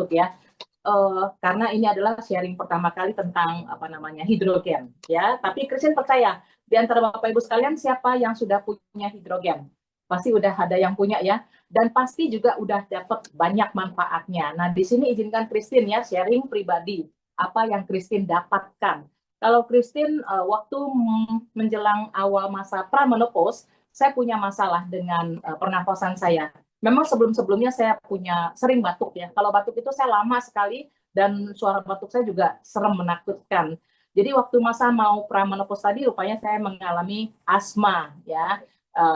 ya. Karena ini adalah sharing pertama kali tentang hidrogen ya. Tapi Christine percaya di antara Bapak Ibu sekalian siapa yang sudah punya hidrogen? Pasti udah ada yang punya ya, dan pasti juga udah dapat banyak manfaatnya. Nah, di sini izinkan Christine ya sharing pribadi apa yang Christine dapatkan. Kalau Christine waktu menjelang awal masa pramenopause, saya punya masalah dengan pernafasan saya. Memang sebelum-sebelumnya saya sering batuk ya. Kalau batuk itu saya lama sekali dan suara batuk saya juga serem menakutkan. Jadi waktu masa mau pramenopause tadi rupanya saya mengalami asma ya.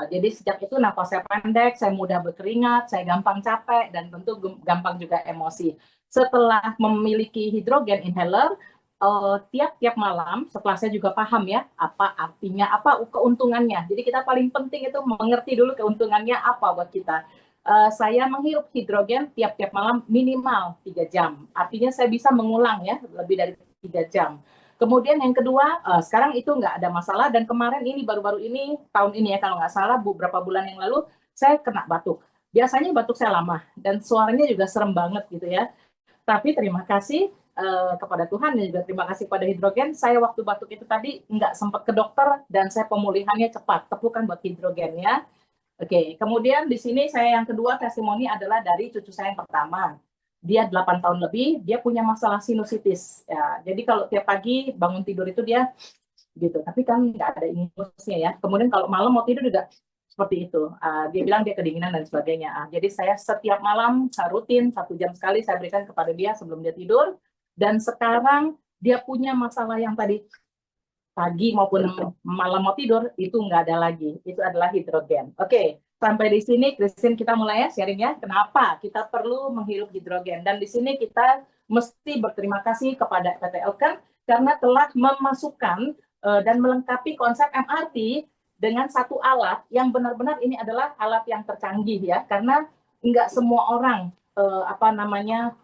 Jadi sejak itu nafas saya pendek, saya mudah berkeringat, saya gampang capek dan tentu gampang juga emosi. Setelah memiliki hidrogen inhaler, tiap-tiap malam setelah saya juga paham ya apa artinya, apa keuntungannya. Jadi kita paling penting itu mengerti dulu keuntungannya apa buat kita. Saya menghirup hidrogen tiap-tiap malam minimal 3 jam. Artinya saya bisa mengulang ya lebih dari 3 jam. Kemudian yang kedua, sekarang itu nggak ada masalah dan kemarin ini baru-baru ini tahun ini ya kalau nggak salah beberapa bulan yang lalu saya kena batuk. Biasanya batuk saya lama dan suaranya juga serem banget gitu ya. Tapi terima kasih kepada Tuhan dan juga terima kasih pada hidrogen. Saya waktu batuk itu tadi nggak sempat ke dokter dan saya pemulihannya cepat. Tepukan buat hidrogen ya. Oke, kemudian di sini saya yang kedua testimoni adalah dari cucu saya yang pertama. Dia 8 tahun lebih, dia punya masalah sinusitis. Ya, jadi kalau tiap pagi bangun tidur itu dia gitu, tapi kan nggak ada imunusnya ya. Kemudian kalau malam mau tidur juga seperti itu. Dia bilang dia kedinginan dan sebagainya. Jadi saya setiap malam rutin 1 jam sekali saya berikan kepada dia sebelum dia tidur. Dan sekarang dia punya masalah yang tadi pagi maupun malam mau tidur itu nggak ada lagi, itu adalah hidrogen. Oke, sampai di sini Christine kita mulai ya sharing ya kenapa kita perlu menghirup hidrogen, dan di sini kita mesti berterima kasih kepada PT Elkan karena telah memasukkan dan melengkapi konsep MRT dengan satu alat yang benar-benar ini adalah alat yang tercanggih ya, karena nggak semua orang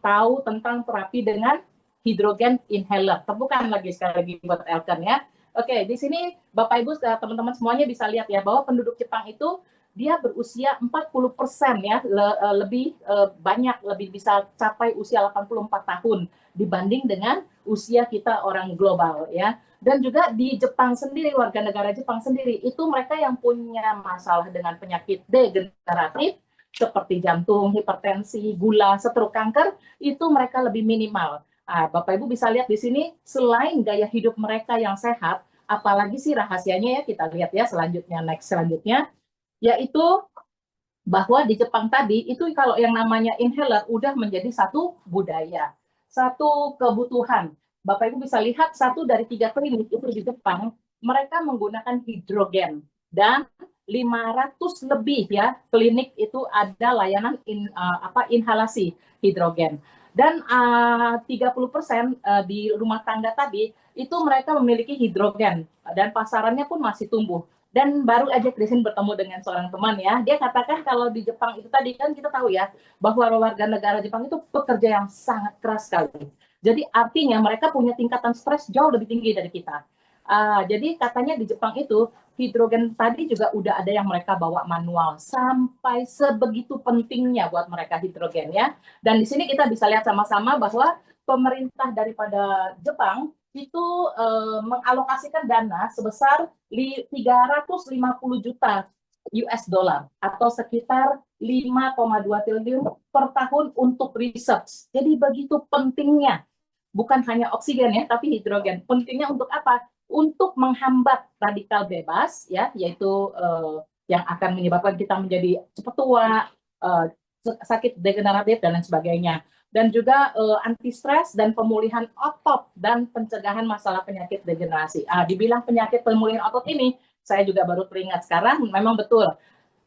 tahu tentang terapi dengan hidrogen inhaler. Tepukan lagi sekali lagi buat Elkan ya. Oke, di sini Bapak Ibu teman-teman semuanya bisa lihat ya bahwa penduduk Jepang itu dia berusia 40% ya, lebih banyak, lebih bisa capai usia 84 tahun dibanding dengan usia kita orang global ya. Dan juga di Jepang sendiri, warga negara Jepang sendiri itu mereka yang punya masalah dengan penyakit degeneratif seperti jantung, hipertensi, gula, stroke, kanker, itu mereka lebih minimal. Bapak Ibu bisa lihat di sini, selain gaya hidup mereka yang sehat, apalagi sih rahasianya ya, kita lihat ya next selanjutnya, yaitu bahwa di Jepang tadi, itu kalau yang namanya inhaler udah menjadi satu budaya, satu kebutuhan. Bapak Ibu bisa lihat, 1 dari 3 klinik itu di Jepang, mereka menggunakan hidrogen, dan 500 lebih ya klinik itu ada layanan inhalasi hidrogen. Dan 30% di rumah tangga tadi itu mereka memiliki hidrogen dan pasarannya pun masih tumbuh. Dan baru aja Christine bertemu dengan seorang teman ya, dia katakan kalau di Jepang itu tadi kan kita tahu ya bahwa warga negara Jepang itu pekerja yang sangat keras sekali. Jadi artinya mereka punya tingkatan stres jauh lebih tinggi dari kita. Jadi katanya di Jepang itu hidrogen tadi juga udah ada yang mereka bawa manual, sampai sebegitu pentingnya buat mereka hidrogen ya. Dan di sini kita bisa lihat sama-sama bahwa pemerintah daripada Jepang itu mengalokasikan dana sebesar 350 juta US dollar atau sekitar 5,2 triliun per tahun untuk research. Jadi begitu pentingnya, bukan hanya oksigen ya, tapi hidrogen. Pentingnya untuk apa? Untuk menghambat radikal bebas ya, yaitu yang akan menyebabkan kita menjadi cepat tua, sakit degeneratif dan lain sebagainya. Dan juga anti stres dan pemulihan otot dan pencegahan masalah penyakit degenerasi. Dibilang penyakit pemulihan otot ini, saya juga baru teringat sekarang, memang betul.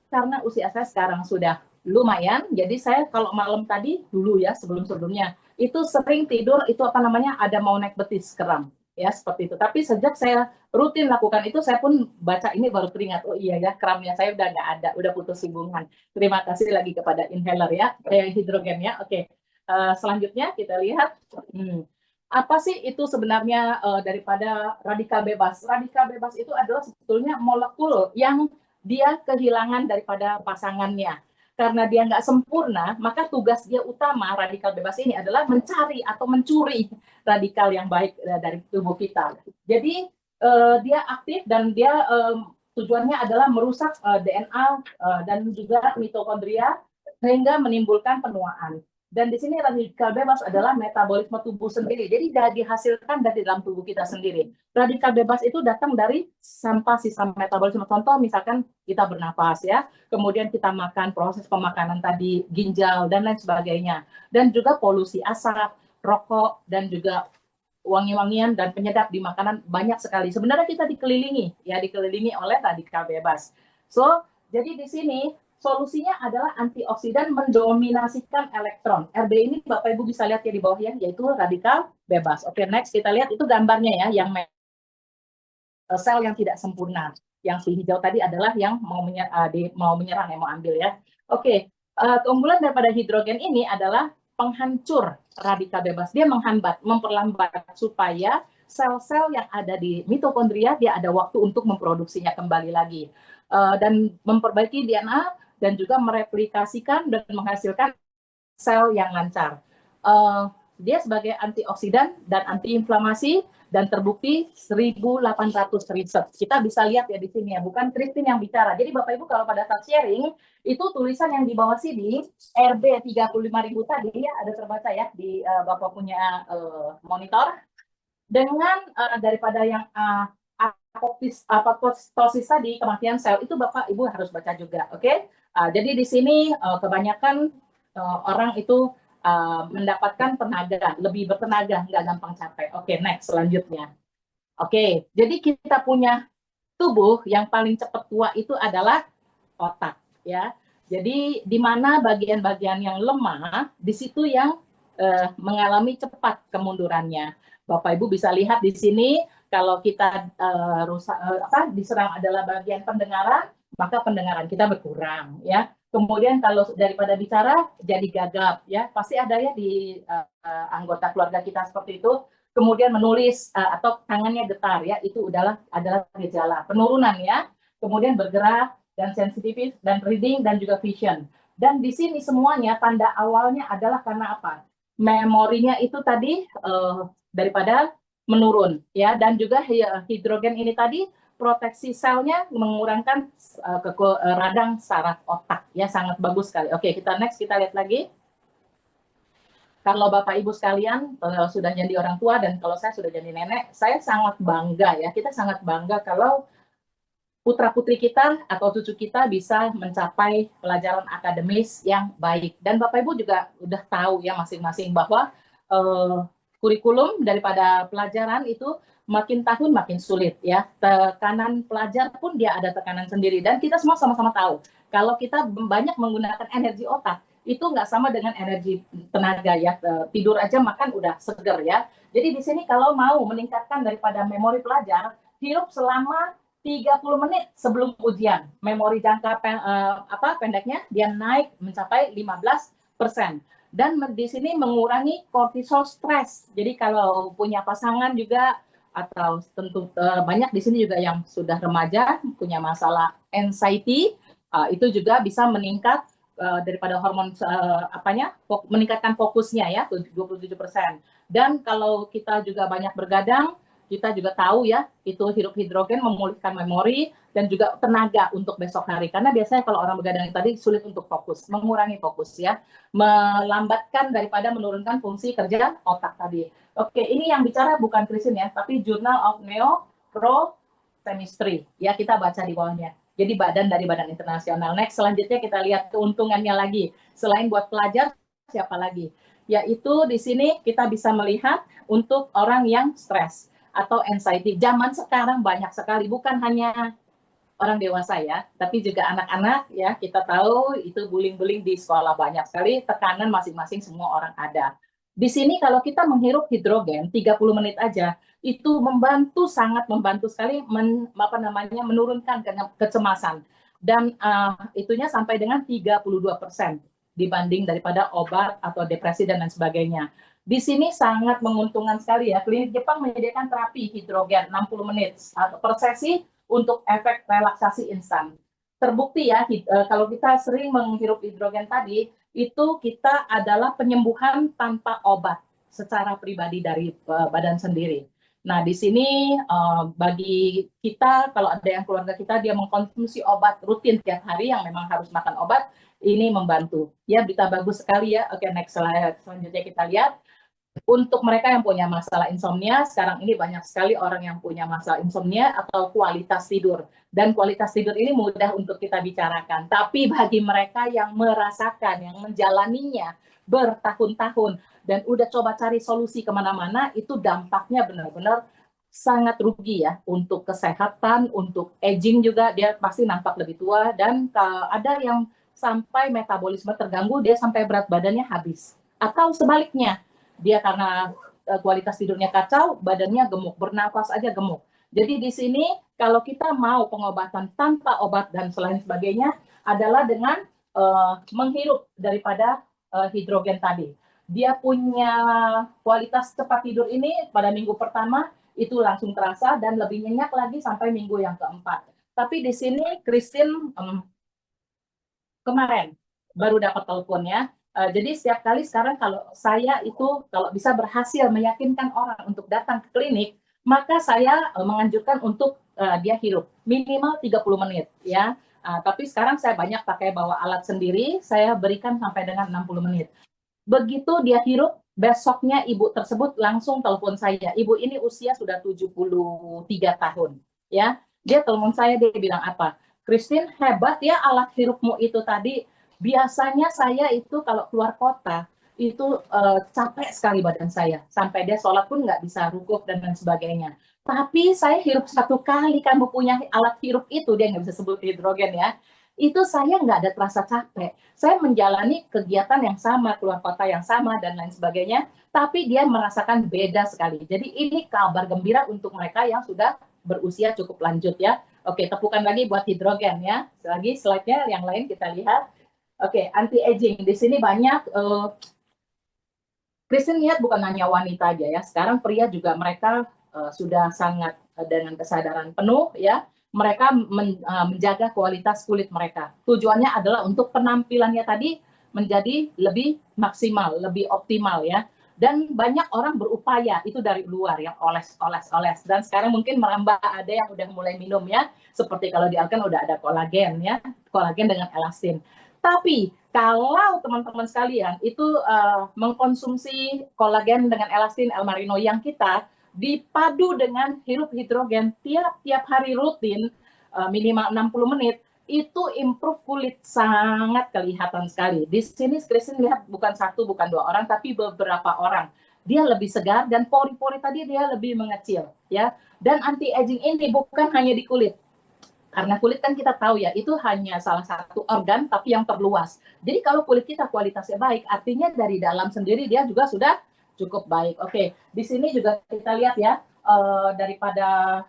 Karena usia saya sekarang sudah lumayan, jadi saya kalau malam tadi dulu ya sebelum-sebelumnya itu sering tidur itu ada mau naik betis kram ya seperti itu. Tapi sejak saya rutin lakukan itu, saya pun baca ini baru teringat, oh iya ya kramnya saya udah nggak ada, udah putus hubungan. Terima kasih lagi kepada inhaler ya, hidrogen ya. Oke. Selanjutnya kita lihat apa sih itu sebenarnya daripada radikal bebas. Radikal bebas itu adalah sebetulnya molekul yang dia kehilangan daripada pasangannya. karena dia nggak sempurna, maka tugas dia utama radikal bebas ini adalah mencari atau mencuri radikal yang baik dari tubuh kita. Jadi dia aktif dan dia tujuannya adalah merusak DNA dan juga mitokondria sehingga menimbulkan penuaan. Dan di sini radikal bebas adalah metabolisme tubuh sendiri. Jadi dihasilkan dari dalam tubuh kita sendiri. Radikal bebas itu datang dari sampah sisa metabolisme. Contoh misalkan kita bernapas ya, kemudian kita makan, proses pemakanan tadi, ginjal dan lain sebagainya. Dan juga polusi asap, rokok dan juga wangi-wangian dan penyedap di makanan banyak sekali. Sebenarnya kita dikelilingi oleh radikal bebas. So, jadi di sini solusinya adalah antioksidan mendominasikan elektron. RB ini Bapak Ibu bisa lihat ya di bawah ya, yaitu radikal bebas. Oke, next kita lihat itu gambarnya ya, yang sel yang tidak sempurna. Yang hijau tadi adalah yang mau menyerang, yang mau ambil ya. Oke, keunggulan daripada hidrogen ini adalah penghancur radikal bebas. Dia menghambat, memperlambat supaya sel-sel yang ada di mitokondria dia ada waktu untuk memproduksinya kembali lagi. Dan memperbaiki DNA dan juga mereplikasikan dan menghasilkan sel yang lancar. Dia sebagai antioksidan dan antiinflamasi dan terbukti 1.800 riset. Kita bisa lihat ya di sini ya, bukan Christine yang bicara. Jadi Bapak Ibu kalau pada saat sharing, itu tulisan yang di bawah sini, RB 35.000 tadi ya, ada terbaca ya di Bapak punya monitor. Dengan daripada yang apoptosis tadi, kematian sel, itu Bapak Ibu harus baca juga, oke? Jadi di sini kebanyakan orang itu mendapatkan tenaga, lebih bertenaga, nggak gampang capek. Oke, next, selanjutnya. Oke, jadi kita punya tubuh yang paling cepat tua itu adalah otak, ya. Jadi di mana bagian-bagian yang lemah, di situ yang mengalami cepat kemundurannya. Bapak Ibu bisa lihat di sini, kalau kita diserang adalah bagian pendengaran, maka pendengaran kita berkurang, ya. Kemudian kalau daripada bicara jadi gagap, ya pasti ada ya di anggota keluarga kita seperti itu. Kemudian menulis atau tangannya getar, ya itu adalah gejala penurunan ya. Kemudian bergerak dan sensitif dan reading dan juga vision. Dan di sini semuanya tanda awalnya adalah karena apa? Memorinya itu tadi daripada menurun, ya, dan juga hidrogen ini tadi proteksi selnya mengurangkan radang saraf otak, ya, sangat bagus sekali. Oke, kita next, kita lihat lagi. Kalau Bapak Ibu sekalian sudah jadi orang tua dan kalau saya sudah jadi nenek, saya sangat bangga ya, kita sangat bangga kalau putra-putri kita atau cucu kita bisa mencapai pelajaran akademis yang baik. Dan Bapak Ibu juga udah tahu ya masing-masing bahwa kurikulum daripada pelajaran itu makin tahun makin sulit ya. Tekanan pelajar pun dia ada tekanan sendiri. Dan kita semua sama-sama tahu, kalau kita banyak menggunakan energi otak, itu nggak sama dengan energi tenaga ya. Tidur aja makan udah seger ya. Jadi di sini kalau mau meningkatkan daripada memori pelajar, hidup selama 30 menit sebelum ujian. Memori jangka pendeknya dia naik mencapai 15%. Dan di sini mengurangi kortisol stres. Jadi kalau punya pasangan juga atau tentu banyak di sini juga yang sudah remaja punya masalah anxiety, itu juga bisa meningkat daripada hormon meningkatkan fokusnya ya 27%. Dan kalau kita juga banyak bergadang, kita juga tahu ya, itu hirup hidrogen memulihkan memori dan juga tenaga untuk besok hari. Karena biasanya kalau orang begadang tadi sulit untuk fokus, mengurangi fokus ya, melambatkan daripada menurunkan fungsi kerja otak tadi. Oke, ini yang bicara bukan Christine ya, tapi Journal of Neurochemistry. Ya, kita baca di bawahnya. Jadi badan dari badan internasional. Next, selanjutnya kita lihat keuntungannya lagi. Selain buat pelajar, siapa lagi? Yaitu di sini kita bisa melihat untuk orang yang stres atau anxiety. Zaman sekarang banyak sekali, bukan hanya orang dewasa ya, tapi juga anak-anak ya. Kita tahu itu bullying-bullying di sekolah banyak sekali, tekanan masing-masing semua orang ada. Di sini kalau kita menghirup hidrogen 30 menit aja, itu sangat membantu sekali menurunkan kecemasan. Dan itunya sampai dengan 32% dibanding daripada obat atau depresi dan lain sebagainya. Di sini sangat menguntungkan sekali ya. Klinik Jepang menyediakan terapi hidrogen 60 menit per sesi untuk efek relaksasi instan. terbukti ya, kalau kita sering menghirup hidrogen tadi, itu kita adalah penyembuhan tanpa obat secara pribadi dari badan sendiri. Nah, di sini bagi kita, kalau ada yang keluarga kita, dia mengkonsumsi obat rutin tiap hari yang memang harus makan obat, ini membantu. Ya, berita bagus sekali ya. Oke, next slide. Selanjutnya kita lihat. Untuk mereka yang punya masalah insomnia, sekarang ini banyak sekali orang yang punya masalah insomnia atau kualitas tidur. Dan kualitas tidur ini mudah untuk kita bicarakan. Tapi bagi mereka yang merasakan, yang menjalaninya bertahun-tahun, dan udah coba cari solusi kemana-mana, itu dampaknya benar-benar sangat rugi ya. Untuk kesehatan, untuk aging juga, dia pasti nampak lebih tua. Dan ada yang sampai metabolisme terganggu, dia sampai berat badannya habis. Atau sebaliknya, dia karena kualitas tidurnya kacau, badannya gemuk, bernafas aja gemuk. Jadi di sini kalau kita mau pengobatan tanpa obat dan selain sebagainya adalah dengan menghirup daripada hidrogen tadi. Dia punya kualitas cepat tidur ini pada minggu pertama itu langsung terasa dan lebih nyenyak lagi sampai minggu yang keempat. Tapi di sini Christine kemarin baru dapat teleponnya. Jadi setiap kali sekarang kalau saya itu kalau bisa berhasil meyakinkan orang untuk datang ke klinik, maka saya menganjurkan untuk dia hirup minimal 30 menit ya. Tapi sekarang saya banyak pakai bawa alat sendiri, saya berikan sampai dengan 60 menit. Begitu dia hirup, besoknya ibu tersebut langsung telepon saya. Ibu ini usia sudah 73 tahun ya. Dia telepon saya, dia bilang apa? Christine, hebat ya alat hirupmu itu tadi. Biasanya saya itu kalau keluar kota itu capek sekali badan saya, sampai dia sholat pun nggak bisa rukuk dan lain sebagainya. Tapi saya hirup satu kali, kamu punya alat hirup itu, dia nggak bisa sebut hidrogen ya, itu saya nggak ada terasa capek. Saya menjalani kegiatan yang sama, keluar kota yang sama dan lain sebagainya, tapi dia merasakan beda sekali. Jadi ini kabar gembira untuk mereka yang sudah berusia cukup lanjut ya. Oke, tepukan lagi buat hidrogen ya. Lagi slide-nya yang lain kita lihat. Oke, anti-aging. Di sini banyak, Kristen lihat bukan hanya wanita aja ya. Sekarang pria juga mereka sudah sangat dengan kesadaran penuh ya. Mereka menjaga kualitas kulit mereka. Tujuannya adalah untuk penampilannya tadi menjadi lebih maksimal, lebih optimal ya. Dan banyak orang berupaya itu dari luar yang oles. Dan sekarang mungkin merambah ada yang udah mulai minum ya. Seperti kalau di Alkan udah ada kolagen ya, kolagen dengan elastin. Tapi kalau teman-teman sekalian itu mengkonsumsi kolagen dengan elastin L-Marino yang kita dipadu dengan hirup hidrogen tiap hari rutin minimal 60 menit, itu improve kulit sangat kelihatan sekali. Di sini Kristen lihat bukan satu, bukan dua orang, tapi beberapa orang. Dia lebih segar dan pori-pori tadi dia lebih mengecil ya. Dan anti aging ini bukan hanya di kulit. Karena kulit kan kita tahu ya, itu hanya salah satu organ tapi yang terluas. Jadi kalau kulit kita kualitasnya baik, artinya dari dalam sendiri dia juga sudah cukup baik. Oke, di sini juga kita lihat ya, daripada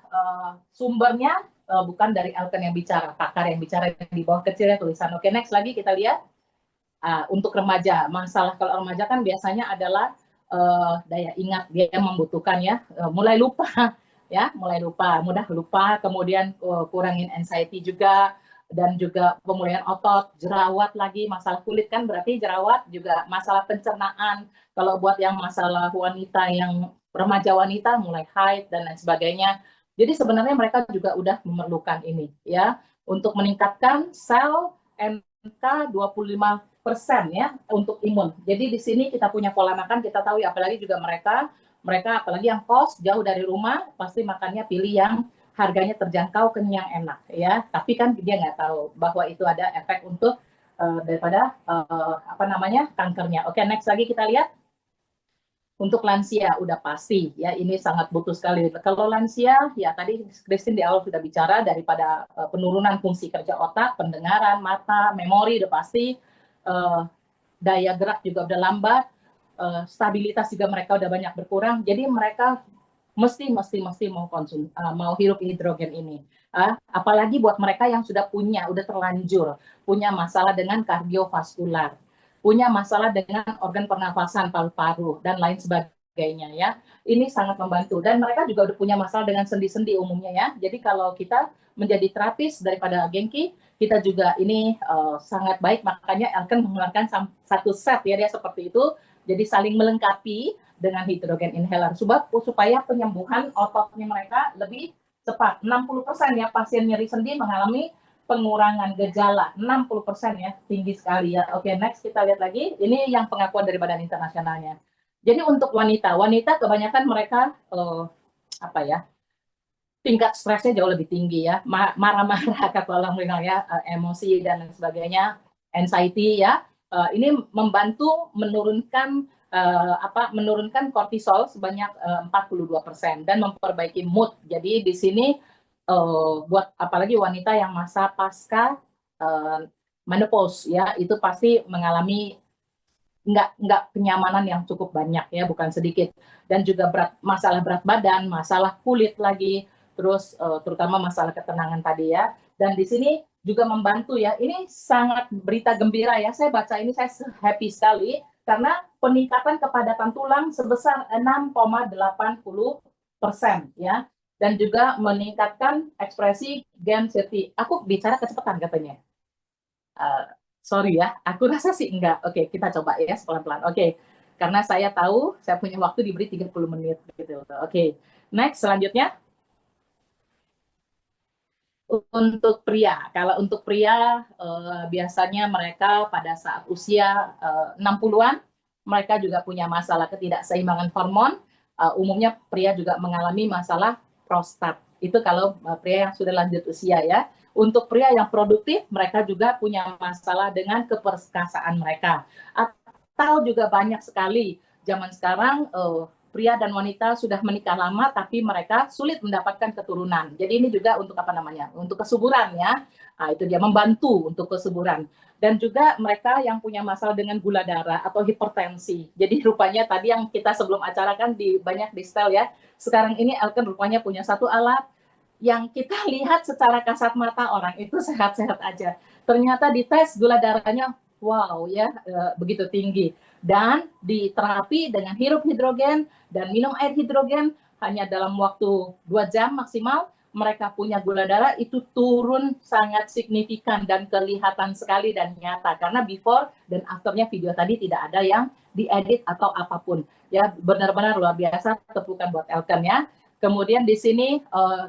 sumbernya bukan dari Elken yang bicara, pakar yang bicara di bawah kecilnya tulisan. Oke, next lagi kita lihat. Untuk remaja, masalah kalau remaja kan biasanya adalah daya ingat dia membutuhkan ya, mulai lupa ya, mudah lupa, kemudian kurangin anxiety juga, dan juga pemulihan otot, jerawat lagi, masalah kulit kan berarti jerawat juga, masalah pencernaan, kalau buat yang masalah wanita, yang remaja wanita mulai haid dan lain sebagainya. Jadi sebenarnya mereka juga udah memerlukan ini ya, untuk meningkatkan sel NK 25% ya untuk imun. Jadi di sini kita punya pola makan, kita tahu ya, apalagi juga mereka apalagi yang kos jauh dari rumah pasti makannya pilih yang harganya terjangkau, kenyang, enak ya. Tapi kan dia nggak tahu bahwa itu ada efek untuk daripada kankernya. Oke, next lagi kita lihat. Untuk lansia udah pasti ya, ini sangat butuh sekali. Kalau lansia ya tadi Christine di awal sudah bicara, daripada penurunan fungsi kerja otak, pendengaran, mata, memori udah pasti, daya gerak juga udah lambat, stabilitas juga mereka udah banyak berkurang. Jadi mereka mesti mau hirup hidrogen ini. Apalagi buat mereka yang sudah udah terlanjur punya masalah dengan kardiovaskular, punya masalah dengan organ pernafasan, paru-paru dan lain sebagainya. sebagainya ya. Ini sangat membantu dan mereka juga udah punya masalah dengan sendi-sendi umumnya ya. Jadi kalau kita menjadi terapis daripada Genki, kita juga ini sangat baik, makanya Elken mengeluarkan satu set ya, dia seperti itu. Jadi saling melengkapi dengan hidrogen inhaler supaya penyembuhan ototnya mereka lebih cepat. 60% ya pasien nyeri sendi mengalami pengurangan gejala, 60% ya, tinggi sekali ya. Oke, next kita lihat lagi. Ini yang pengakuan dari Badan Internasionalnya. Jadi untuk wanita kebanyakan mereka apa ya, tingkat stresnya jauh lebih tinggi ya, marah-marah kalau ya, emosi dan sebagainya, anxiety ya. Ini membantu menurunkan menurunkan kortisol sebanyak 42% dan memperbaiki mood. Jadi di sini buat apalagi wanita yang masa pasca menopause ya, itu pasti mengalami nggak kenyamanan yang cukup banyak ya, bukan sedikit, dan juga masalah berat badan, masalah kulit lagi, terus terutama masalah ketenangan tadi ya. Dan di sini juga membantu ya, ini sangat berita gembira ya, saya baca ini saya happy sekali karena peningkatan kepadatan tulang sebesar 6,80% ya, dan juga meningkatkan ekspresi gen safety. Aku bicara kecepatan katanya. Sorry ya, aku rasa sih enggak. Oke, kita coba ya pelan-pelan. Oke, karena saya tahu saya punya waktu diberi 30 menit gitu. Oke, next selanjutnya. Untuk pria, kalau untuk pria biasanya mereka pada saat usia 60-an, mereka juga punya masalah ketidakseimbangan hormon. Umumnya pria juga mengalami masalah prostat. Itu kalau pria yang sudah lanjut usia ya. Untuk pria yang produktif, mereka juga punya masalah dengan keperkasaan mereka. Atau juga banyak sekali zaman sekarang pria dan wanita sudah menikah lama tapi mereka sulit mendapatkan keturunan. Jadi ini juga untuk apa namanya? Untuk kesuburan ya. Nah, itu dia membantu untuk kesuburan. Dan juga mereka yang punya masalah dengan gula darah atau hipertensi. Jadi rupanya tadi yang kita sebelum acara kan banyak di style ya. Sekarang ini Elken rupanya punya satu alat yang kita lihat secara kasat mata orang itu sehat-sehat aja. Ternyata di tes gula darahnya wow ya, begitu tinggi. Dan diterapi dengan hirup hidrogen dan minum air hidrogen hanya dalam waktu 2 jam maksimal, mereka punya gula darah itu turun sangat signifikan dan kelihatan sekali dan nyata, karena before dan afternya video tadi tidak ada yang diedit atau apapun ya. Benar-benar luar biasa, tepukan buat Elken ya. Kemudian di sini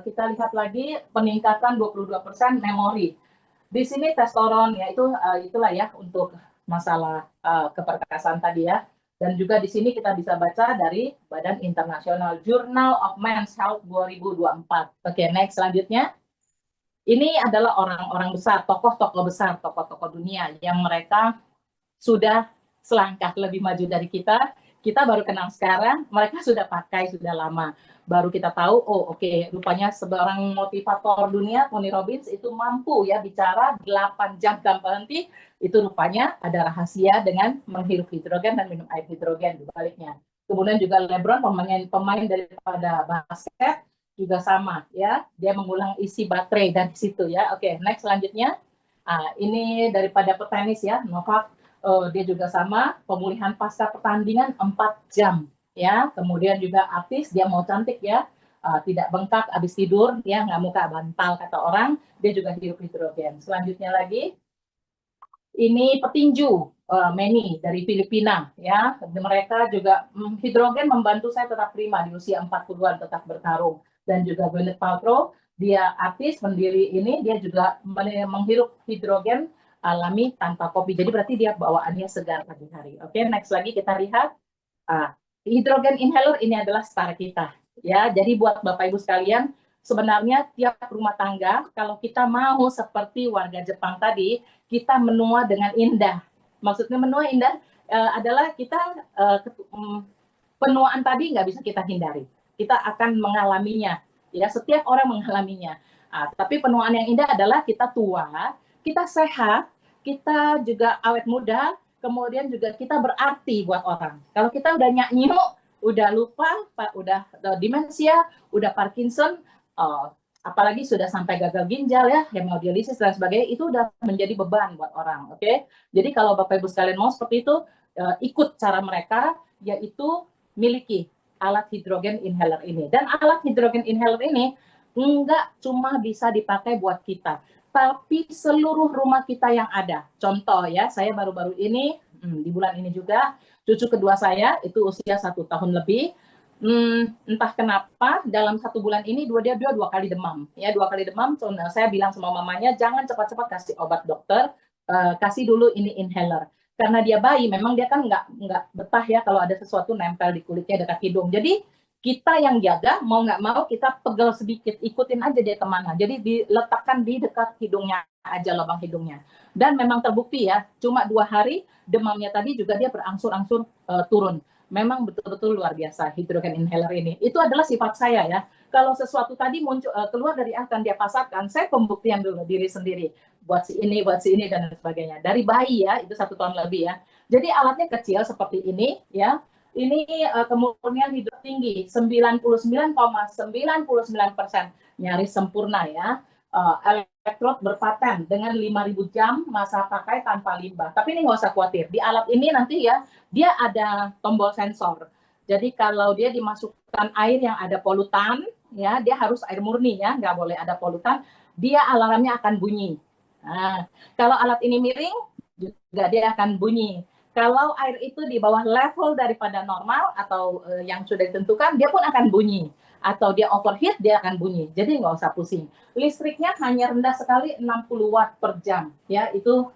kita lihat lagi peningkatan 22% memori. Di sini testosteron ya, itulah ya untuk masalah keperkasaan tadi ya. Dan juga di sini kita bisa baca dari Badan Internasional Journal of Men's Health 2024. Oke, next selanjutnya. Ini adalah orang-orang besar, tokoh-tokoh besar, tokoh-tokoh dunia yang mereka sudah selangkah lebih maju dari kita. Kita baru kenal sekarang, mereka sudah pakai sudah lama. Baru kita tahu, oh oke, rupanya seorang motivator dunia, Tony Robbins, itu mampu ya bicara 8 jam tanpa henti. Itu rupanya ada rahasia dengan menghirup hidrogen dan minum air hidrogen di baliknya. Kemudian juga LeBron, pemain daripada basket, juga sama ya, dia mengulang isi baterai dan di situ ya. Oke, next selanjutnya. Ini daripada petenis ya, Novak. Dia juga sama, pemulihan pasca pertandingan 4 jam ya. Kemudian juga artis, dia mau cantik ya, tidak bengkak habis tidur ya, nggak muka bantal kata orang, dia juga hirup hidrogen. Selanjutnya lagi, ini petinju Manny dari Filipina ya. Mereka juga hidrogen membantu saya tetap prima di usia 40-an tetap bertarung. Dan juga Gwyneth Paltrow, dia artis pendiri ini, dia juga menghirup hidrogen alami tanpa kopi. Jadi berarti dia bawaannya segar pagi hari. Oke, next lagi kita lihat. Hidrogen inhaler ini adalah star kita. Ya, jadi buat Bapak Ibu sekalian, sebenarnya tiap rumah tangga, kalau kita mau seperti warga Jepang tadi, kita menua dengan indah. Maksudnya menua indah adalah kita penuaan tadi nggak bisa kita hindari. Kita akan mengalaminya. Ya, setiap orang mengalaminya. Tapi penuaan yang indah adalah kita tua, kita sehat, kita juga awet muda, kemudian juga kita berarti buat orang. Kalau kita udah nyanyi, udah lupa, udah demensia, udah Parkinson, apalagi sudah sampai gagal ginjal ya, hemodialisis dan sebagainya, itu udah menjadi beban buat orang. Oke, jadi kalau Bapak Ibu sekalian mau seperti itu, ikut cara mereka, yaitu miliki alat hidrogen inhaler ini. Dan alat hidrogen inhaler ini nggak cuma bisa dipakai buat kita, tapi seluruh rumah kita yang ada. Contoh ya, saya baru-baru ini, di bulan ini juga, cucu kedua saya itu usia 1 tahun lebih, entah kenapa dalam 1 bulan ini dia dua kali demam. Ya, 2 kali demam, saya bilang sama mamanya, jangan cepat-cepat kasih obat dokter, kasih dulu ini inhaler. Karena dia bayi, memang dia kan nggak betah ya kalau ada sesuatu nempel di kulitnya dekat hidung. Jadi kita yang jaga, mau nggak mau kita pegel sedikit, ikutin aja dia kemana. Jadi diletakkan di dekat hidungnya aja, lubang hidungnya. Dan memang terbukti ya, cuma 2 hari demamnya tadi juga dia berangsur-angsur turun. Memang betul-betul luar biasa hidrogen inhaler ini. Itu adalah sifat saya ya. Kalau sesuatu tadi muncul keluar dari akan dia pasarkan, saya pembuktian dulu diri sendiri. Buat si ini, dan sebagainya. Dari bayi ya, itu 1 tahun lebih ya. Jadi alatnya kecil seperti ini ya. Ini kemurnian hidro tinggi, 99,99%, nyaris sempurna ya. Elektrod berpaten dengan 5.000 jam masa pakai tanpa limbah. Tapi ini nggak usah khawatir. Di alat ini nanti ya, dia ada tombol sensor. Jadi kalau dia dimasukkan air yang ada polutan, ya dia harus air murni ya, nggak boleh ada polutan, dia alarmnya akan bunyi. Nah, kalau alat ini miring, juga dia akan bunyi. Kalau air itu di bawah level daripada normal atau yang sudah ditentukan, dia pun akan bunyi. Atau dia overheat, dia akan bunyi. Jadi nggak usah pusing. Listriknya hanya rendah sekali, 60 watt per jam. Ya, itu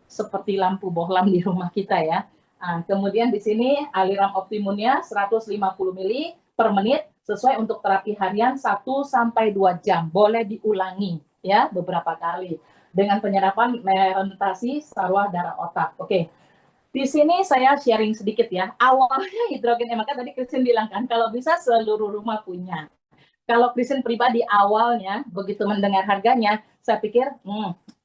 seperti lampu bohlam di rumah kita ya. Nah, kemudian di sini aliran optimumnya 150 mili per menit sesuai untuk terapi harian 1-2 jam. Boleh diulangi ya beberapa kali dengan penyerapan merentasi sarwa darah otak. Oke. Di sini saya sharing sedikit ya. Awalnya hidrogen maka tadi Christine bilang kan kalau bisa seluruh rumah punya. Kalau Christine pribadi awalnya begitu mendengar harganya, saya pikir,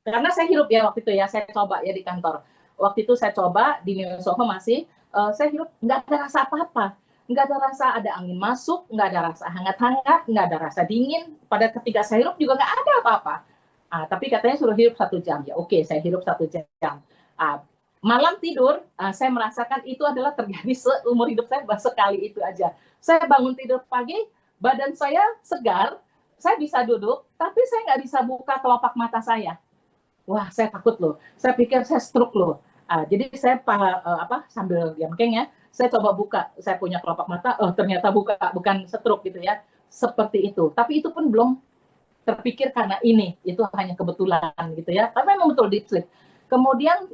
karena saya hirup ya waktu itu ya, saya coba ya di kantor. Waktu itu saya coba di New Soho masih, saya hirup nggak ada rasa apa-apa, nggak ada rasa ada angin masuk, nggak ada rasa hangat-hangat, nggak ada rasa dingin. Pada ketika saya hirup juga nggak ada apa-apa. Tapi katanya suruh hirup 1 jam ya, oke saya hirup 1 jam. Malam tidur, saya merasakan itu adalah terjadi seumur hidup saya sekali itu aja. Saya bangun tidur pagi, badan saya segar, saya bisa duduk, tapi saya nggak bisa buka kelopak mata saya. Wah, saya takut loh. Saya pikir saya stroke loh. Jadi saya sambil diam-keng ya, saya coba buka. Saya punya kelopak mata, ternyata buka, bukan stroke gitu ya. Seperti itu. Tapi itu pun belum terpikir karena itu hanya kebetulan gitu ya. Tapi memang betul deep sleep. Kemudian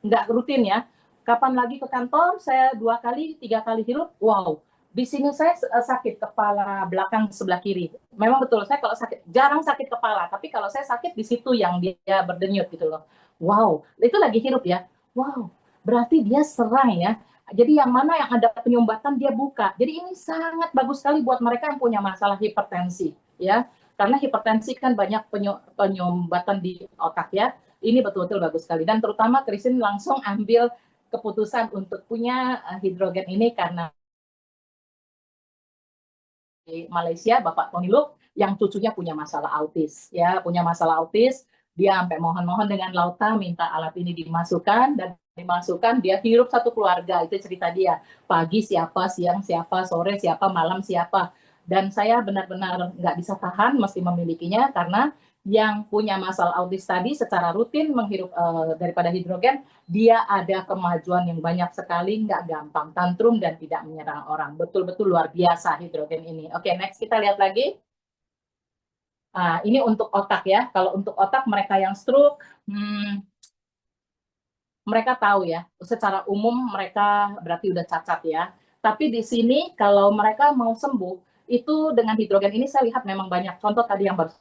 nggak rutin ya. Kapan lagi ke kantor, saya 2 kali, 3 kali hirup, wow. Di sini saya sakit kepala belakang sebelah kiri. Memang betul, saya kalau sakit, jarang sakit kepala. Tapi kalau saya sakit di situ yang dia berdenyut gitu loh. Wow, itu lagi hirup ya. Wow, berarti dia serang ya. Jadi yang mana yang ada penyumbatan dia buka. Jadi ini sangat bagus sekali buat mereka yang punya masalah hipertensi ya. Karena hipertensi kan banyak penyumbatan di otak ya. Ini betul-betul bagus sekali. Dan terutama Christine langsung ambil keputusan untuk punya hidrogen ini karena di Malaysia Bapak Tony Luke yang cucunya punya masalah autis ya, punya masalah autis, dia sampai mohon-mohon dengan Lauta minta alat ini dimasukkan dan dimasukkan, dia hirup satu keluarga, itu cerita dia. Pagi siapa, siang siapa, sore siapa, malam siapa. Dan saya benar-benar nggak bisa tahan mesti memilikinya karena yang punya masalah autis tadi secara rutin menghirup daripada hidrogen, dia ada kemajuan yang banyak sekali, nggak gampang tantrum dan tidak menyerang orang. Betul-betul luar biasa hidrogen ini. Oke, next kita lihat lagi. Ini untuk otak ya. Kalau untuk otak mereka yang stroke, mereka tahu ya, secara umum mereka berarti udah cacat ya. Tapi di sini kalau mereka mau sembuh, itu dengan hidrogen ini saya lihat memang banyak. Contoh tadi yang baru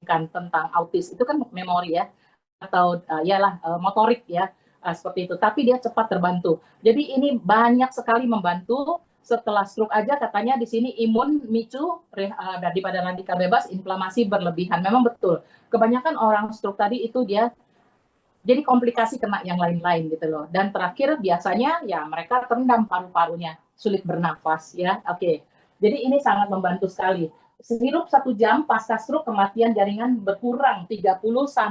tentang autis itu kan memori ya atau motorik ya seperti itu, tapi dia cepat terbantu. Jadi ini banyak sekali membantu. Setelah stroke aja katanya di sini imun micu daripada radikal bebas, inflamasi berlebihan. Memang betul, kebanyakan orang stroke tadi itu dia jadi komplikasi kena yang lain-lain gitu loh. Dan terakhir biasanya ya mereka terendam paru-parunya, sulit bernafas ya. Oke. Jadi ini sangat membantu sekali. Hirup 1 jam pasca stroke kematian jaringan berkurang 30-50%.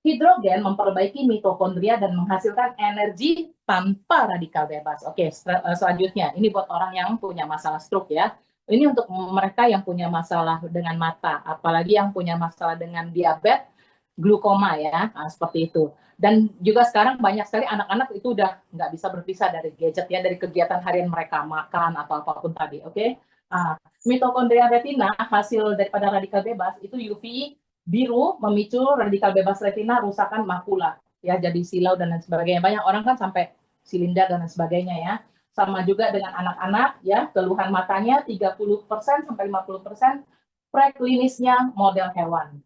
Hidrogen memperbaiki mitokondria dan menghasilkan energi tanpa radikal bebas. Oke, selanjutnya ini buat orang yang punya masalah stroke ya. Ini untuk mereka yang punya masalah dengan mata, apalagi yang punya masalah dengan diabetes, glukoma ya, nah, seperti itu. Dan juga sekarang banyak sekali anak-anak itu udah nggak bisa berpisah dari gadget ya, dari kegiatan harian mereka, makan atau apapun tadi, oke? Nah, mitokondria retina hasil daripada radikal bebas itu UV biru memicu radikal bebas retina, rusakan makula, ya jadi silau dan lain sebagainya. Banyak orang kan sampai silinder dan lain sebagainya ya. Sama juga dengan anak-anak ya, keluhan matanya 30% sampai 50% preklinisnya model hewan.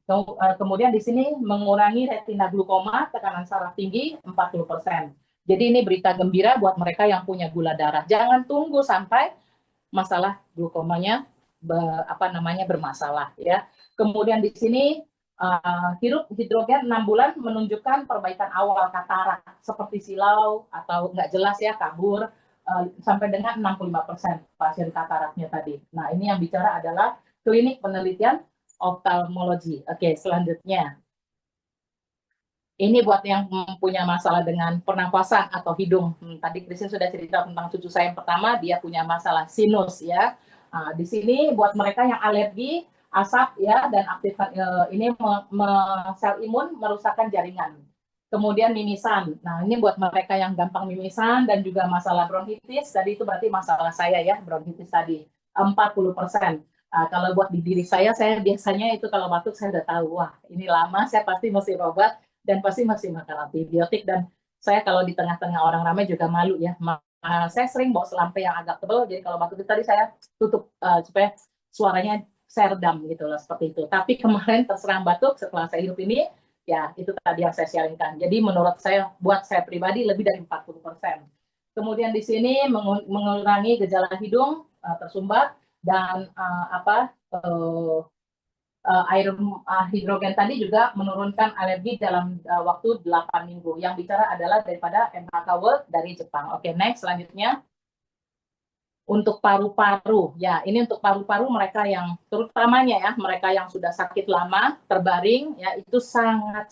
Kemudian di sini mengurangi retina glukoma, tekanan saraf tinggi 40%. Jadi ini berita gembira buat mereka yang punya gula darah. Jangan tunggu sampai masalah glukomanya bermasalah ya. Kemudian di sini hirup hidrogen 6 bulan menunjukkan perbaikan awal katarak seperti silau atau nggak jelas ya kabur sampai dengan 65% pasien kataraknya tadi. Nah ini yang bicara adalah klinik penelitian oftalmologi. Oke, selanjutnya. Ini buat yang punya masalah dengan pernapasan atau hidung. Tadi Christine sudah cerita tentang cucu saya yang pertama, dia punya masalah sinus ya. Nah, di sini buat mereka yang alergi, asap ya dan aktifkan ini sel imun merusakkan jaringan. Kemudian mimisan. Nah, ini buat mereka yang gampang mimisan dan juga masalah bronkitis. Tadi itu berarti masalah saya ya, bronkitis tadi 40%. Kalau buat di diri saya biasanya itu kalau batuk saya udah tahu, wah ini lama, saya pasti mesti obat dan pasti masih makan antibiotik. Dan saya kalau di tengah-tengah orang ramai juga malu ya. Saya sering bawa selampe yang agak tebal, jadi kalau batuk tadi saya tutup supaya suaranya saya redam gitu loh, seperti itu. Tapi kemarin terserang batuk setelah saya hidup ini, ya itu tadi yang saya sharingkan. Jadi menurut saya, buat saya pribadi lebih dari 40%. Kemudian di sini mengurangi gejala hidung tersumbat dan air hidrogen tadi juga menurunkan alergi dalam waktu 8 minggu. Yang bicara adalah daripada MHK World dari Jepang. Oke, next selanjutnya. Untuk paru-paru, ya ini untuk paru-paru mereka yang terutamanya ya, mereka yang sudah sakit lama, terbaring, ya itu sangat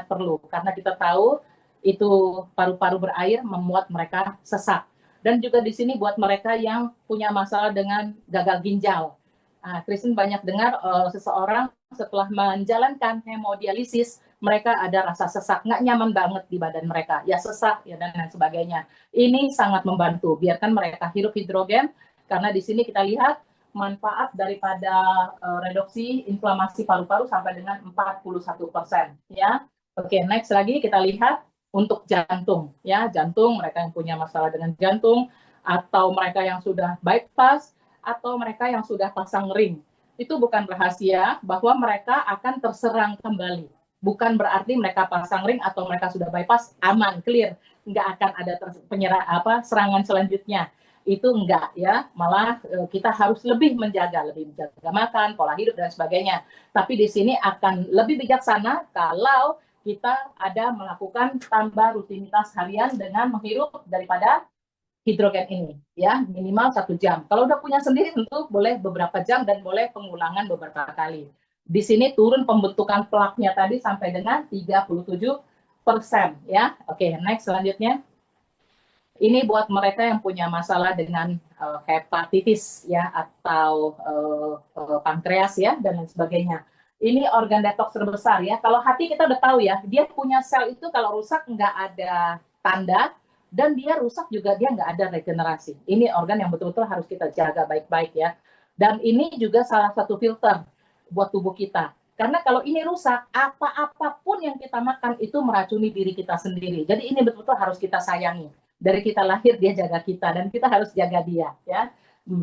perlu. Karena kita tahu itu paru-paru berair membuat mereka sesak. Dan juga di sini buat mereka yang punya masalah dengan gagal ginjal. Kristen banyak dengar seseorang setelah menjalankan hemodialisis, mereka ada rasa sesak, nggak nyaman banget di badan mereka, ya sesak ya dan lain sebagainya. Ini sangat membantu, biarkan mereka hirup hidrogen, karena di sini kita lihat manfaat daripada reduksi inflamasi paru-paru sampai dengan 41%. Ya, oke, next lagi kita lihat untuk jantung, ya jantung mereka yang punya masalah dengan jantung atau mereka yang sudah bypass atau mereka yang sudah pasang ring. Itu bukan rahasia bahwa mereka akan terserang kembali. Bukan berarti mereka pasang ring atau mereka sudah bypass aman, clear, nggak akan ada serangan selanjutnya. Itu enggak ya, malah kita harus lebih menjaga makan, pola hidup dan sebagainya. Tapi di sini akan lebih bijaksana kalau kita ada melakukan tambah rutinitas harian dengan menghirup daripada hidrogen ini ya, minimal 1 jam. Kalau udah punya sendiri tentu boleh beberapa jam dan boleh pengulangan beberapa kali. Di sini turun pembentukan plaknya tadi sampai dengan 37% ya. Oke, next selanjutnya. Ini buat mereka yang punya masalah dengan hepatitis ya atau pankreas ya dan lain sebagainya. Ini organ detox terbesar ya. Kalau hati kita udah tahu ya, dia punya sel itu kalau rusak nggak ada tanda, dan dia rusak juga dia nggak ada regenerasi. Ini organ yang betul-betul harus kita jaga baik-baik ya. Dan ini juga salah satu filter buat tubuh kita. Karena kalau ini rusak, apa-apapun yang kita makan itu meracuni diri kita sendiri. Jadi ini betul-betul harus kita sayangi. Dari kita lahir dia jaga kita dan kita harus jaga dia ya.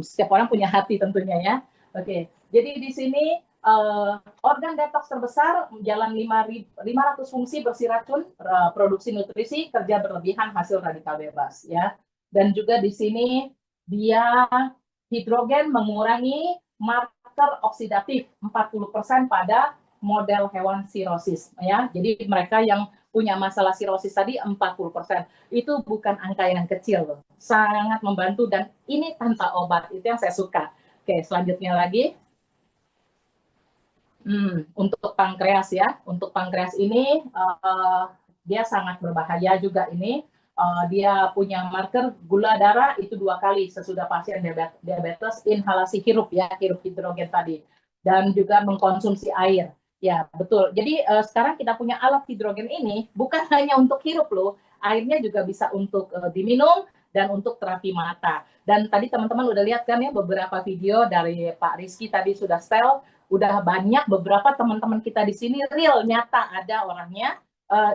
Setiap orang punya hati tentunya ya. Oke. Jadi di sini organ detox terbesar jalan 500 fungsi bersih racun, produksi nutrisi, kerja berlebihan, hasil radikal bebas ya. Dan juga di sini dia hidrogen mengurangi marker oksidatif 40% pada model hewan sirosis ya. Jadi mereka yang punya masalah sirosis tadi 40%. Itu bukan angka yang kecil loh. Sangat membantu dan ini tanpa obat. Itu yang saya suka. Oke, selanjutnya lagi. Untuk pankreas ya, untuk pankreas ini dia sangat berbahaya juga ini. Dia punya marker gula darah itu 2 kali sesudah pasien diabetes, inhalasi hirup ya, hirup hidrogen tadi, dan juga mengkonsumsi air. Ya betul. Jadi sekarang kita punya alat hidrogen ini bukan hanya untuk hirup loh, airnya juga bisa untuk diminum dan untuk terapi mata. Dan tadi teman-teman udah lihat kan ya beberapa video dari Pak Rizky tadi sudah setel, udah banyak beberapa teman-teman kita di sini real nyata ada orangnya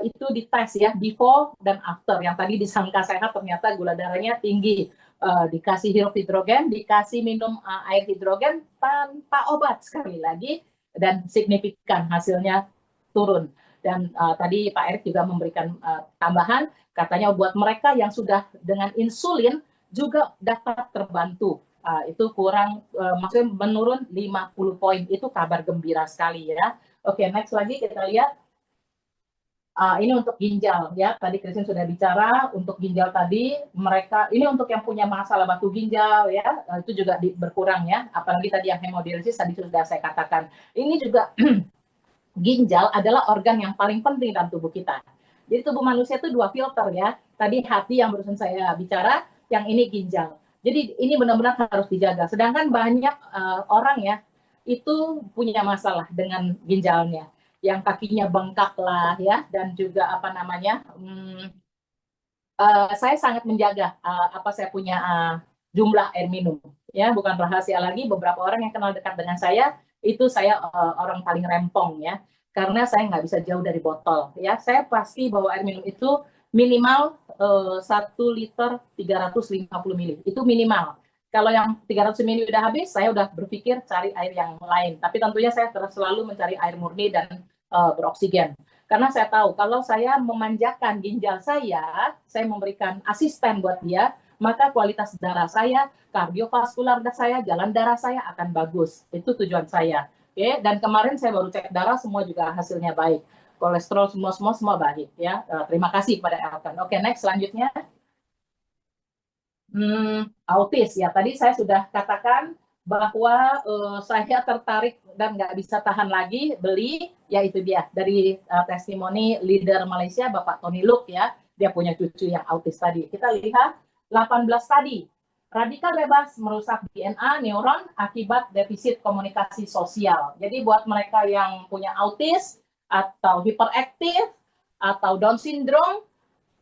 itu dites ya before dan after, yang tadi disangka sehat ternyata gula darahnya tinggi, dikasih hirup hidrogen, dikasih minum air hidrogen tanpa obat sekali lagi, dan signifikan hasilnya turun. Dan tadi Pak Erik juga memberikan tambahan, katanya buat mereka yang sudah dengan insulin juga dapat terbantu. Itu kurang, maksudnya menurun 50 poin, itu kabar gembira sekali ya. Oke, next lagi kita lihat. Ini untuk ginjal ya, tadi Christine sudah bicara untuk ginjal tadi, mereka ini untuk yang punya masalah batu ginjal ya, itu juga berkurang ya, apalagi tadi yang hemodialisis tadi sudah saya katakan. Ini juga ginjal adalah organ yang paling penting dalam tubuh kita. Jadi tubuh manusia itu 2 filter ya, tadi hati yang barusan saya bicara, yang ini ginjal. Jadi ini benar-benar harus dijaga. Sedangkan banyak orang ya itu punya masalah dengan ginjalnya, yang kakinya bengkak lah ya, dan juga apa namanya, saya sangat menjaga apa saya punya jumlah air minum ya, bukan rahasia lagi, beberapa orang yang kenal dekat dengan saya itu saya orang paling rempong ya, karena saya nggak bisa jauh dari botol ya, saya pasti bawa air minum itu minimal 1 liter 350 mili itu minimal. Kalau yang 300 mili udah habis, saya udah berpikir cari air yang lain, tapi tentunya saya terus selalu mencari air murni dan beroksigen. Karena saya tahu kalau saya memanjakan ginjal saya memberikan asisten buat dia, maka kualitas darah saya, kardiovaskular saya, jalan darah saya akan bagus. Itu tujuan saya. Oke, dan kemarin saya baru cek darah, semua juga hasilnya baik. Kolesterol semua baik ya. Terima kasih pada Elkan. Oke, next selanjutnya. Autis ya. Tadi saya sudah katakan bahwa saya tertarik dan nggak bisa tahan lagi beli, yaitu dia dari testimoni leader Malaysia Bapak Tony Luke ya. Dia punya cucu yang autis tadi. Kita lihat 18 tadi. Radikal bebas merusak DNA neuron akibat defisit komunikasi sosial. Jadi buat mereka yang punya autis atau hiperaktif atau Down syndrome,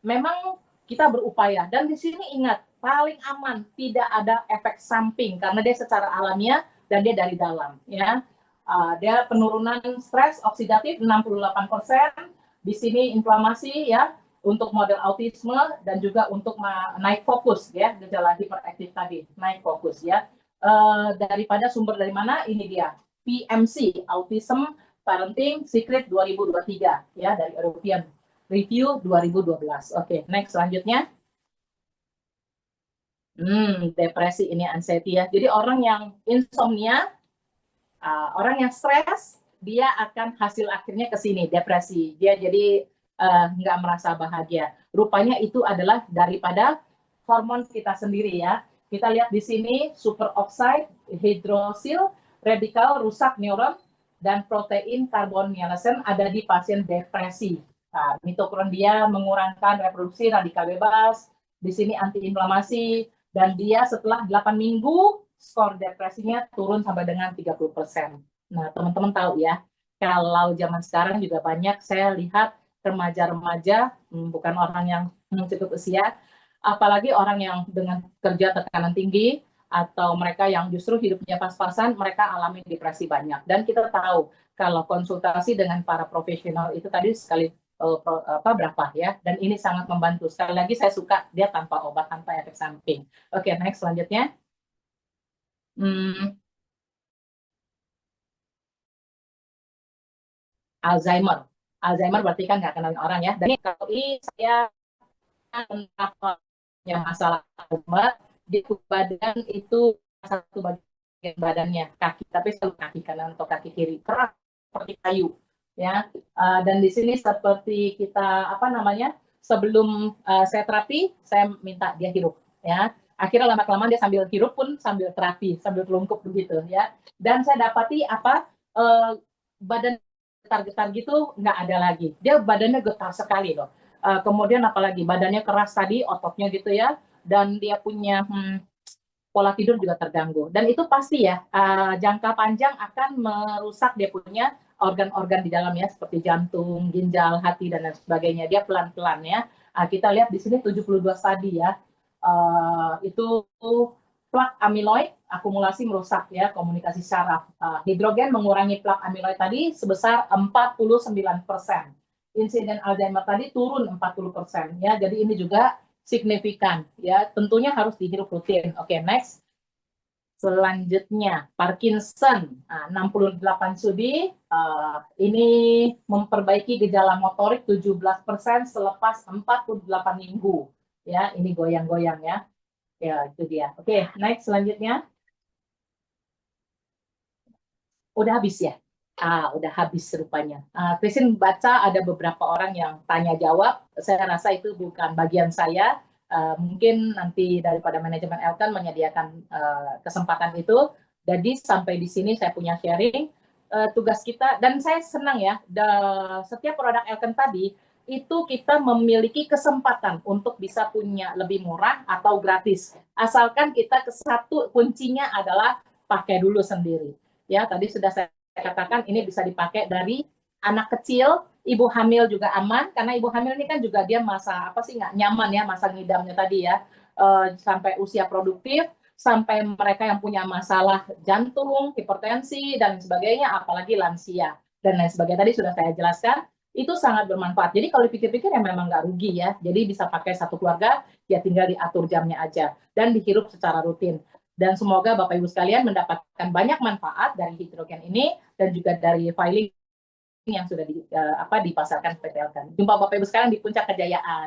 memang kita berupaya, dan di sini ingat paling aman, tidak ada efek samping karena dia secara alamiah dan dia dari dalam ya. Dia penurunan stres oksidatif 68%, di sini inflamasi ya untuk model autisme, dan juga untuk naik fokus ya, gejala hiperaktif tadi naik fokus ya. Daripada sumber dari mana, ini dia PMC Autism Parenting Secret 2023 ya, dari European Review 2012. Oke, next selanjutnya. Depresi ini anxiety ya. Jadi orang yang insomnia, orang yang stres, dia akan hasil akhirnya ke sini, depresi. Dia jadi nggak merasa bahagia. Rupanya itu adalah daripada hormon kita sendiri ya. Kita lihat di sini superoxide, hidrosil, radikal rusak neuron, dan protein karbonmielasen ada di pasien depresi. Mitokondria mengurangkan reproduksi radikal bebas, di sini antiinflamasi, dan dia setelah 8 minggu skor depresinya turun sampai dengan 30%. Nah, teman-teman tahu ya, kalau zaman sekarang juga banyak saya lihat remaja-remaja, bukan orang yang cukup usia, apalagi orang yang dengan kerja tekanan tinggi, atau mereka yang justru hidupnya pas-pasan, mereka alami depresi banyak. Dan kita tahu, kalau konsultasi dengan para profesional itu tadi sekali berapa ya, dan ini sangat membantu. Sekali lagi saya suka dia tanpa obat, tanpa efek samping. Oke, next selanjutnya. Alzheimer. Alzheimer berarti kan nggak kenalin orang ya. Dan kalau ini saya yang masalah Alzheimer, di badan itu satu bagian badannya, kaki, tapi selalu kaki kanan atau kaki kiri, keras seperti kayu ya. Dan di sini seperti kita apa namanya, sebelum saya terapi, saya minta dia hirup ya. Akhirnya lama-kelamaan dia sambil hirup pun sambil terapi, sambil telungkup begitu ya. Dan saya dapati apa, badan getar-getar gitu nggak ada lagi. Dia badannya getar sekali loh. Kemudian apalagi badannya keras tadi, ototnya gitu ya, dan dia punya pola tidur juga terganggu. Dan itu pasti ya, jangka panjang akan merusak dia punya organ-organ di dalamnya seperti jantung, ginjal, hati, dan lain sebagainya. Dia pelan-pelan ya. Kita lihat di sini 72 stadi ya. Itu plak amiloid akumulasi merusak ya komunikasi saraf. Hidrogen mengurangi plak amiloid tadi sebesar 49%. Insiden Alzheimer tadi turun 40% ya. Jadi ini juga signifikan ya, tentunya harus dihirup rutin. Oke, next. Selanjutnya Parkinson. 68 studi ini memperbaiki gejala motorik 17% selepas 48 minggu. Ya, ini goyang-goyang ya. Ya, itu dia. Oke, next selanjutnya. Udah habis ya? Udah habis rupanya. Christine baca ada beberapa orang yang tanya jawab. Saya rasa itu bukan bagian saya. Mungkin nanti daripada manajemen Elkan menyediakan kesempatan itu. Jadi sampai di sini saya punya sharing tugas kita, dan saya senang ya, setiap produk Elkan tadi itu kita memiliki kesempatan untuk bisa punya lebih murah atau gratis. Asalkan kita satu kuncinya adalah pakai dulu sendiri. Ya, tadi sudah saya katakan ini bisa dipakai dari anak kecil, ibu hamil juga aman, karena ibu hamil ini kan juga dia masa apa sih nggak nyaman ya, masa ngidamnya tadi ya, sampai usia produktif, sampai mereka yang punya masalah jantung, hipertensi, dan sebagainya, apalagi lansia, dan lain sebagainya. Tadi sudah saya jelaskan, itu sangat bermanfaat. Jadi kalau dipikir-pikir ya memang nggak rugi ya, jadi bisa pakai satu keluarga, ya tinggal diatur jamnya aja, dan dihirup secara rutin. Dan semoga Bapak Ibu sekalian mendapatkan banyak manfaat dari hidrogen ini dan juga dari filing yang sudah dipasarkan PT Elkan. Jumpa Bapak Ibu sekalian di puncak kejayaan.